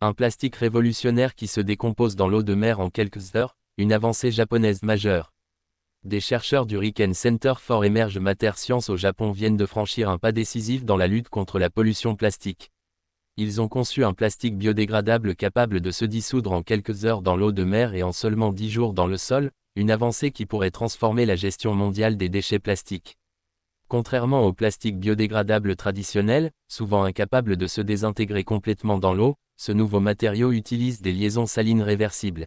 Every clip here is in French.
Un plastique révolutionnaire qui se décompose dans l'eau de mer en quelques heures, une avancée japonaise majeure. Des chercheurs du Riken Center for Emerged Matter Science au Japon viennent de franchir un pas décisif dans la lutte contre la pollution plastique. Ils ont conçu un plastique biodégradable capable de se dissoudre en quelques heures dans l'eau de mer et en seulement 10 jours dans le sol, une avancée qui pourrait transformer la gestion mondiale des déchets plastiques. Contrairement au plastique biodégradable traditionnel, souvent incapable de se désintégrer complètement dans l'eau, ce nouveau matériau utilise des liaisons salines réversibles.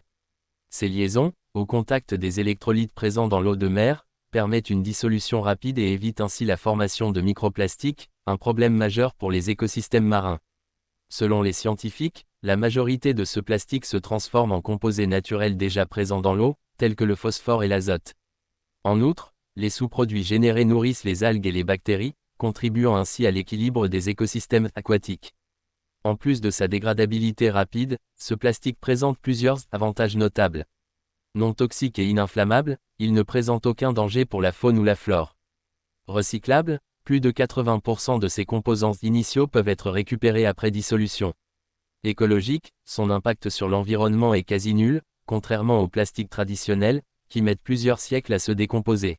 Ces liaisons, au contact des électrolytes présents dans l'eau de mer, permettent une dissolution rapide et évitent ainsi la formation de microplastiques, un problème majeur pour les écosystèmes marins. Selon les scientifiques, la majorité de ce plastique se transforme en composés naturels déjà présents dans l'eau, tels que le phosphore et l'azote. En outre, les sous-produits générés nourrissent les algues et les bactéries, contribuant ainsi à l'équilibre des écosystèmes aquatiques. En plus de sa dégradabilité rapide, ce plastique présente plusieurs avantages notables. Non toxique et ininflammable, il ne présente aucun danger pour la faune ou la flore. Recyclable, plus de 80% de ses composants initiaux peuvent être récupérés après dissolution. Écologique, son impact sur l'environnement est quasi nul, contrairement au plastique traditionnel, qui mettent plusieurs siècles à se décomposer.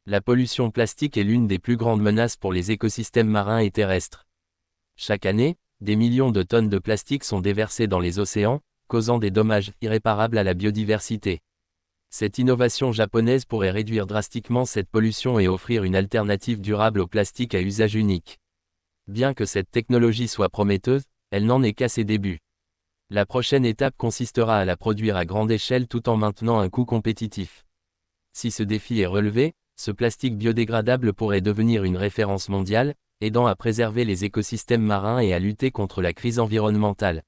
La pollution plastique est l'une des plus grandes menaces pour les écosystèmes marins et terrestres. Chaque année, des millions de tonnes de plastique sont déversées dans les océans, causant des dommages irréparables à la biodiversité. Cette innovation japonaise pourrait réduire drastiquement cette pollution et offrir une alternative durable au plastique à usage unique. Bien que cette technologie soit prometteuse, elle n'en est qu'à ses débuts. La prochaine étape consistera à la produire à grande échelle tout en maintenant un coût compétitif. Si ce défi est relevé, ce plastique biodégradable pourrait devenir une référence mondiale, aidant à préserver les écosystèmes marins et à lutter contre la crise environnementale.